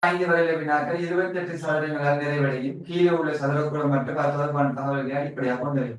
5 வரையில வினாக்கள் 28 சதவீதங்களால் நிறைவடையும். கீழே உள்ள சதுரக்குளம் மற்றும் தொடர்பான தகவல்களை அடிப்படையாக கொண்டது.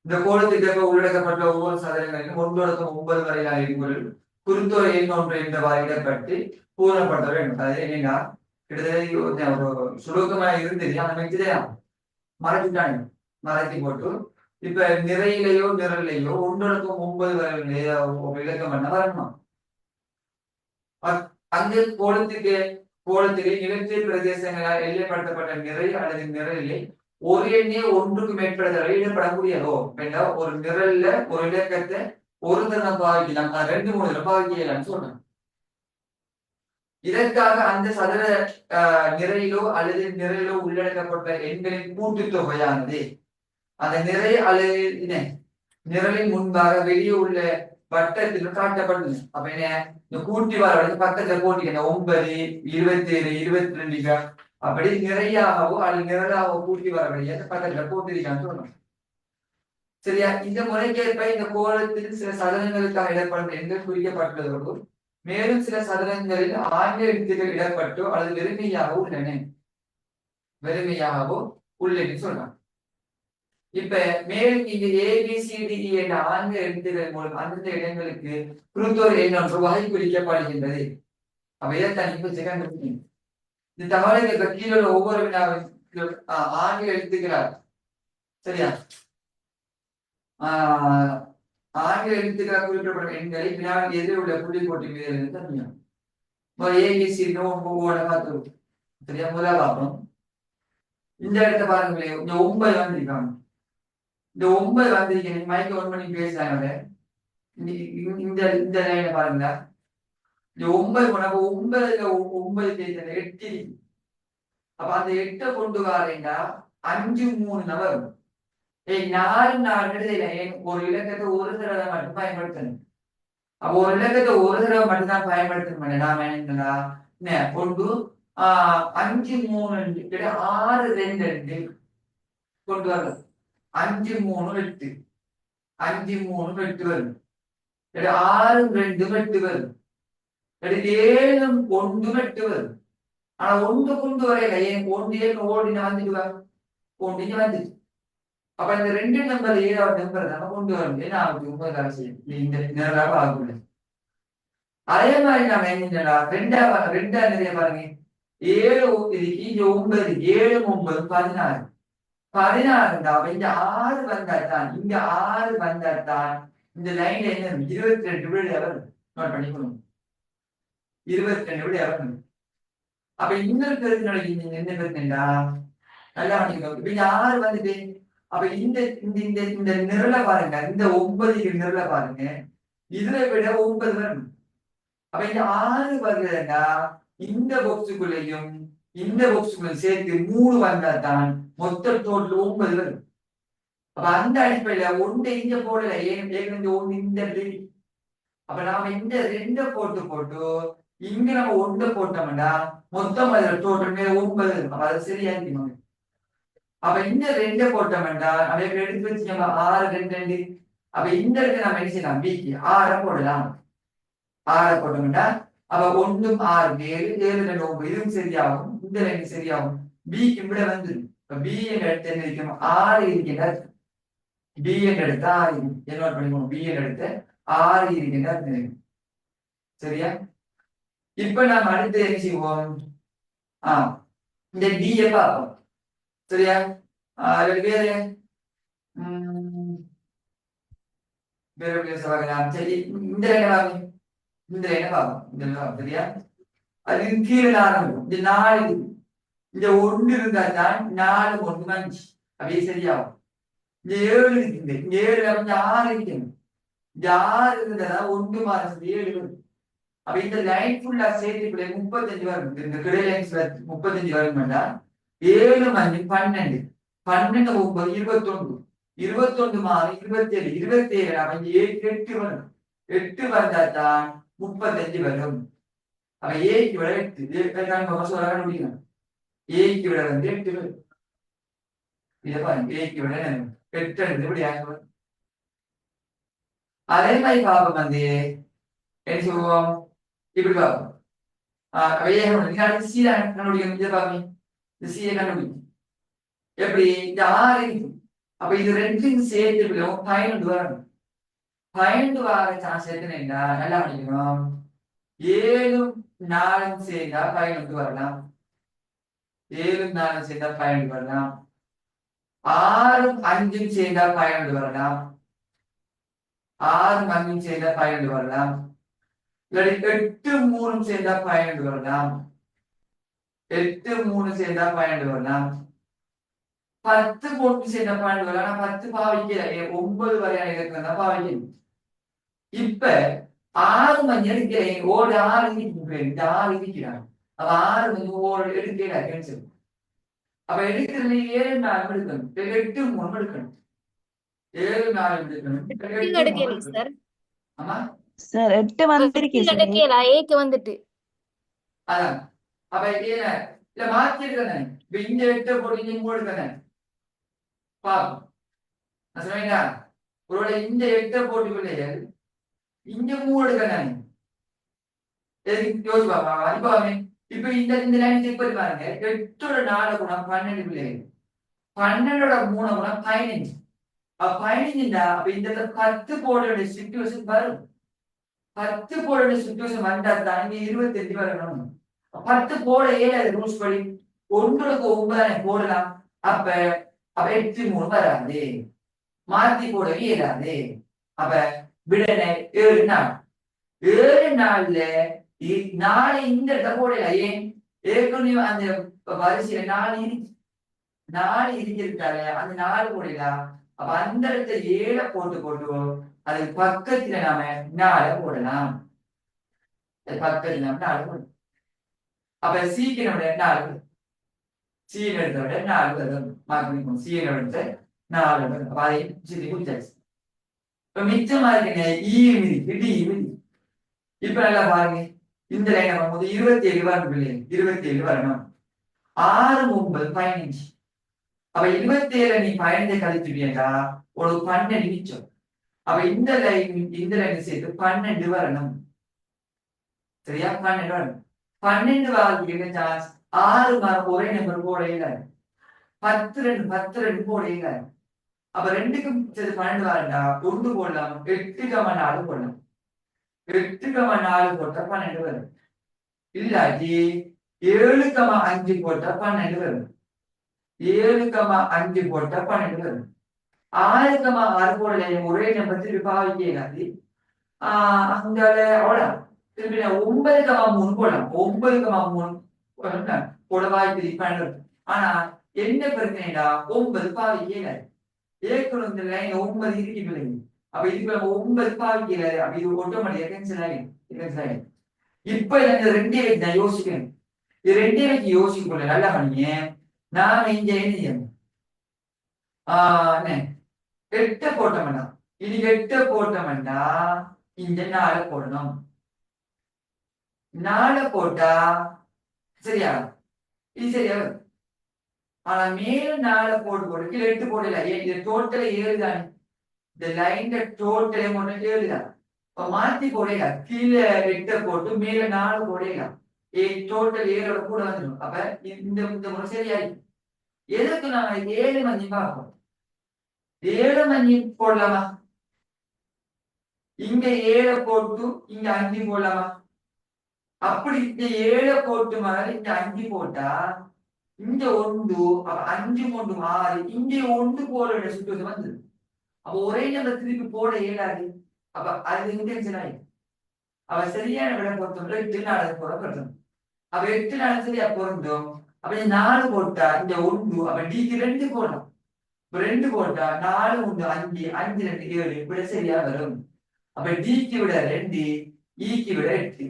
இந்த கோலத்திற்கு உள்ளடக்கப்பட்ட ஒவ்வொரு சதவீதங்களிலும் 1 தொடக்கம் 9 வரையிலான எண்களில் குறுந்தோர் எண் ஒன்று என்றவாறு இடப்பட்டு பூரணப்படுத்த வேண்டும். அது என்னன்னா கிட்டத்தட்ட சுருக்கமாக இருந்தது அந்த மெச்சதையா மறைச்சுட்டாங்க, மறைச்சி போட்டு இப்ப நிறையிலையோ நிரலையோ 1 தொடக்கம் 9 வரையில இலக்கம் பண்ண வரணும். அங்கே கோலத்துக்கு நிலத்திய பிரதேசங்களால் எல்லைப்படுத்தப்பட்ட நிறை அல்லது நிரலிலே ஒரு எண்ணே ஒன்றுக்கு மேற்பட்ட இடப்படக்கூடியதோ ஒரு நிரல்ல ஒரு இலக்கத்தை ஒரு தரம் பாவிக்கலாம், 2-3 தரம் பாவிக்கலாம்னு சொல்றேன். இதற்காக அந்த சதுர நிறையிலோ அல்லது நிரலிலோ உள்ளடக்கப்பட்ட எண்களின் கூட்டுத்தொகையானது அந்த நிறை அல்லது நிரலின் முன்பாக வெளியே உள்ள வட்டத்தில் காட்டப்படுது. அப்ப என்ன இந்த கூட்டி வர பக்கத்துல போட்டிக்கணும் 9, 27, 22 அப்படி நிறையாகவோ அல்லது நிரலாகவோ கூட்டி வரக்கூடிய பக்கத்துல போட்டிருக்கான்னு சொல்லணும். சரியா? இந்த முறைக்கேற்ப இந்த கோலத்தில் சில சதனங்களுக்காக இடப்படும் எண்கள் குறிக்கப்பட்டுள்ளதோடு மேலும் சில சதனங்களில் ஆங்கில எழுத்துக்கள் இடப்பட்டோ அல்லது வெறுமையாகவோ உள்ளேன்னு சொல்லலாம். இப்ப மேலும் இங்க ABCDE என்ற ஆங்கில எழுத்துக்கள் மூலம் அந்தந்த இடங்களுக்கு குறுந்தோர் எண் ஒன்று வகை குறிக்கப்படுகின்றது. அப்ப இதைத்தான் கண்டுபிடிக்கணும். இந்த தகவலை கீழே ஒவ்வொரு வினாவின் ஆங்கில எழுத்துக்கிறார். சரியா? ஆங்கில எழுத்துக்களால் குறிப்பிடப்படும் எண்களை வினாவின் எதிரே உள்ள புள்ளி கோட்டி மீது தெரியும். ABCD ஒவ்வொரு பார்த்து சரியா? முதல்ல பார்ப்போம். இந்த இடத்த பாருங்களேன், இந்த 9 வந்திருக்காங்க. இந்த 9 வந்திருக்கேன் மைக்க ஒன் பண்ணி பேசுறாங்க. இந்த லைனை பாருங்க. இந்த 9 போனாங்க 9 தேர்தல் 8. அப்ப அந்த 8 கொண்டு வரேன்டா 5 3 நபர் 4 ஒரு இலக்கத்தை ஒரு தடவை மட்டும் பயன்படுத்தணும். அப்ப ஒரு இலக்கத்தை ஒரு தடவை மட்டும்தான் பயன்படுத்தணும். நாம என்ன கொண்டு 5 3 6 2 2 கொண்டு வரலாம். 5 3 8 5 3 8 வரும். 6 2 8 வரும். 7 1 8 வரும். ஆனா 1 கொண்டு வரையில ஏன் 1 ஓடின வந்துடுவா 1 வந்துச்சு. அப்ப இந்த 2 நம்பர் 7வது நம்பர் நம்ம கொண்டு வரணும். ஏன்னா அவருக்கு 9 அவசியம் இந்த நேராக ஆகக்கூடாது. அதே மாதிரி நாம என்ன ரெண்டா நிறைய பாருங்க 7 இங்க 9 7 9 16 16 இங்க 6 வந்தாத்தான் இங்க 6 வந்தாத்தான் இந்த லைன்ல என்ன 22 விட வரும். நோட் பண்ணிக்கணும் 22 விட வரும். அப்ப இன்னொரு பேருக்கு நடக்குது என்ன பேருக்குண்டா நல்லா பண்ணிக்கணும். இப்ப இங்க 6 வந்துட்டு அப்ப இந்த இந்த இந்த நிரலை பாருங்க, இந்த 9 நிரலை பாருங்க, இதுல விட 9 வரணும். அப்ப இந்த 6 வருதுன்னா இந்த பாக்ஸுக்குள்ளேயும் இந்த பாக்ஸுக்குள்ள சேர்த்து 3 வந்தா தான் மொத்த டோட்டல் 9 வரும். அப்ப அந்த அடிப்படையில 1 இங்க போடல ஏன் 1 இந்த. அப்ப நாம இந்த 2 போட்டு இங்க நம்ம 1 போட்டோம்னா மொத்தம் அதுல டோட்டல் 9 இருக்கும். அப்ப அது சரியா இருக்கு. அப்ப இந்த 2 போட்டோம்னா நம்ம எடுத்து வச்சுக்கோங்க 6 2 2. அப்ப இந்த இடத்துல நம்ம என்ன செய்யலாம் பிக்கு 6 போடலாம். 6 போட்டோம்னா அப்ப 1 6 7 7 2 9 இதுவும் சரியாகும். இந்த லைன் சரியாகும். பிக்கு விட வந்து இப்ப பி என்ற இடத்துல என்ன இருக்கும் 6 இருக்கின்ற பி என்ற இடத்த 6 என்ன பண்ணிக்கணும் பி என்ற இடத்த 6 இருக்கின்ற சரியா? இப்ப நாம் அடுத்து என்ன செய்வோம் இந்த டியை பார்ப்போம். சரியா? வேற சரி இந்த இந்த பார்ப்போம். சரியா? அது கீழே ஆரம்பிக்கும். இந்த 4 இந்த 1 இருந்தா தான் 4 1 5 அப்படியே சரியாகும். இந்த 7 இருக்குது. இந்த 7 6 இருக்கணும். இந்த 6 இருந்தா 1 மாதம் 7 வரும். அப்ப இந்த லைன் ஃபுல்லா சேர்த்து 35 வரும். இந்த கிடை லைன்ஸ் 35 வரும்னா 7 5 12 12 9 21 21 மாதம் 27 27 அவன் 8 வரும். 8 வந்தா தான் 35 வரும். அப்ப ஏக்கு விட 8 சொல்ல முடியும். ஏக்கு விட வந்து 8 வரும். இதை பாருங்க ஏக்கு விட 8 இப்படி. அதே மாதிரி பாப்போம் வந்து என்ன சொல்லுவோம் இப்படி பார்ப்போம். சி தான் கண்டுபிடிக்கணும். இதை பாருங்க, இந்த சியை கண்டுபிடிக்கும் எப்படி இந்த ஆறு இருக்கு. அப்ப இது ரெண்டும் சேர்த்து பதினொன்று வரணும். 12 வார சான்ஸ் எத்தனைன்னா நல்லா பண்ணிக்கணும். 7 4 சேர்ந்தா 11 வரலாம். 7 4 சேர்ந்தா 11 வரலாம். 6 5 சேர்ந்தா 11 வரலாம். 6 5 சேர்ந்தா 11 வரலாம். இல்லாட்டி 8 3 சேர்ந்தா 11 வரலாம். 8 3 சேர்ந்தா 11 வரலாம். 10 போட்டு சேர்ந்தா 12 வரலாம். 10 பாவிக்கல, 9 வரையான இருக்கிறதா பாவிக்கணும். இப்ப 6 மணி எடுக்கிறேன், ஓடு 6 இந்த 6 இருக்கிறான். அப்ப 6 மணி ஓடு எடுக்கல கேன்சல். அப்ப எடுக்கிறது 7 4 எடுக்கணும், 8 3 எடுக்கணும், 7 4 எடுக்கணும், 8 3 எடுக்கணும். ஆமா சார் 8 வந்திருக்கே சார். ஏக்கு வந்துட்டு அதான். அப்ப இல்ல மாத்தி எடுக்கிறேன். இப்ப இந்த 8 போட்டு இங்க 3 எடுக்கிறேன் பாப்போம். நான் சொன்னீங்களா ஒருவேளை இந்த 8 போட்டு பிள்ளைகள் இங்க 3 எடுக்கிறேன். யோசிச்சு பாப்பா அனுப்பாமே. இப்ப இந்த லைன் செக் பண்ணி பாருங்க. 8ஓட 4 குணம் 12 பிள்ளைகள், 12ஓட 3 குணம் 15. அப்ப 15 அப்ப இந்த 10 போட சிச்சுவேஷன் வரும். 10 போட சிச்சுவேஷன் வந்தா தான் இங்க 25 வரணும். 10 போட ஏழாது ரூல்ஸ் படி 1க்கு 9 போடலாம். அப்ப 8 3 வராது, மாத்தி போடவே இயலாது. அப்ப விடனை 7 நாள், 7 நாள்ல 4 இந்த இடத்த போடல. ஏன் ஏற்கனவே அந்த வரிசையில 4 இருக்கிறதால அந்த 4 போடலாம். அப்ப அந்த இடத்த 7 போட்டு அதுக்கு பக்கத்துல நாம 4 போடலாம். பக்கத்துல நாம 4 போடலாம். அப்ப சீக்கிரம் 4 சீன் எடுத்த விட 4 வரும். மார்க் சீன் எடுத்த 4 வரும். அப்ப அதை சுத்தி குடிச்சாச்சு. இப்ப மிச்சமா இருக்குங்க ஈ. இப்ப நல்லா பாருங்க, இந்த லைன் வரும்போது 27 வரணும் பிள்ளைங்க, 27 வரணும். 6 9 15. அப்ப 27 நீ 15 கழிச்சுட்டீங்கடா ஒரு 12 மிச்சம். அப்ப இந்த லைன் சேர்த்து 12 வரணும். சரியா? 12 வரணும். 12 வரதுக்கு என்ன சான்ஸ்? 6 ஒரே நம்பர் போட இயலாது. 10 2 போட இயலாது. அப்ப 2க்கும் சேர்த்து 12 வரண்டா 1 போடலாம், 8,4 போடலாம். 8,4 போட்டா 12 வரும். இல்லாட்டி 7,5 போட்டா 12 வரும். 7,5 போட்டா 12 வரும். 6,6 போடல ஒரே நம்பர் திருப்பி பாவிக்க இல்லாது. அங்கால அவ்வளவு திருப்பி 9,3 போடலாம். 9,3 போட வாய்ப்பு 12. ஆனா என்ன பிரச்சனைடா 9 பாவிக்க இல்லாது. ஏற்கனவே இந்த லைன் 9 இருக்கு. அப்ப இதுக்கு 9 பாவிக்கல. அப்ப இது ஆட்டோமேட்டிக்கா கேன்சல் ஆயிடும். இப்ப எனக்கு 2 வச்சு நான் யோசிக்கணும். இது 2 வச்சு யோசிக்கல நல்லா பண்ணீங்க. நாம இங்க என்ன செய்யணும்? 8 போட்டோம்னா இன்னைக்கு 8 போட்டோம்னா இங்க 4 போடணும். 4 போட்டா சரியா? இது சரியா? ஆனா மேலும் 4 போட்டு கீழே 8 போடல. இது டோட்டல் 7 தானே. இந்த லைன் டோட்டலே மட்டும் 7 தான். இப்ப மாத்தி போடலாம். கீழே 8 போட்டு மேல 4 போடலாம். டோட்டல் 7ஓட கூட வந்துடும். அப்ப இந்த முறை சரியாயிடும். எதுக்கு நாம 7 மணி பார்ப்போம்? 7 மணி போடலாமா? இங்க 7 போட்டு இங்க 5 போடலாமா? அப்படி இந்த 7 போட்டு மாதிரி இங்க 5 போட்டா இங்க 1 அப்ப 5 3 6 இங்க 1 போட சுட்டுவது வந்து. அப்ப ஒரே நம்பர் திருப்பி போட இயலாது. அப்ப அது இன்டென்ஷன் ஆயிடும். அவ சரியான விட பொறுத்தவரை 8 4 போட பொருத்தம். அப்ப 8 4 சரியா பொருந்தும். அப்ப 4 போட்டா இந்த 1 அப்ப டிக்கு 2 போடலாம். 2 போட்டா 4 1 5 5 2 7 இப்படி சரியா வரும். அப்ப டிக்கு விட 2, ஈக்கு விட 8,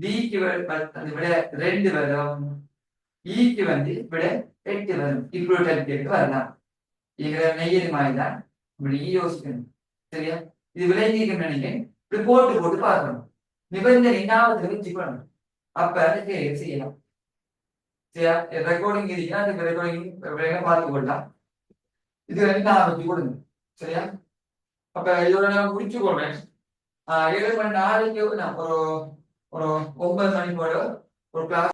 டிக்கு விட 2 வரும், ஈக்கு விட 8 வரும். இப்படி வரலாம். இங்க நெய்யது மாதிரிதான் இப்படி யோசிக்கணும். சரியா? இது விளைவிக்கும் நினைக்கிறேன். இப்படி போட்டு பார்க்கணும். நிபந்தனை ஞாபகத்துல வச்சுக்கணும். அப்ப அதுக்கு செய்யலாம். சரியா? ரெக்கார்டிங் இருக்கா? அதுக்கு ரெக்கார்டிங் பார்த்து கொள்ளலாம். இது நான் வச்சு கொடுங்க. சரியா? அப்ப இதோட நான் முடிச்சு கொள்றேன். 7 மணி நாளைக்கு நான் ஒரு 9 மணி போல ஒரு கிளாஸ்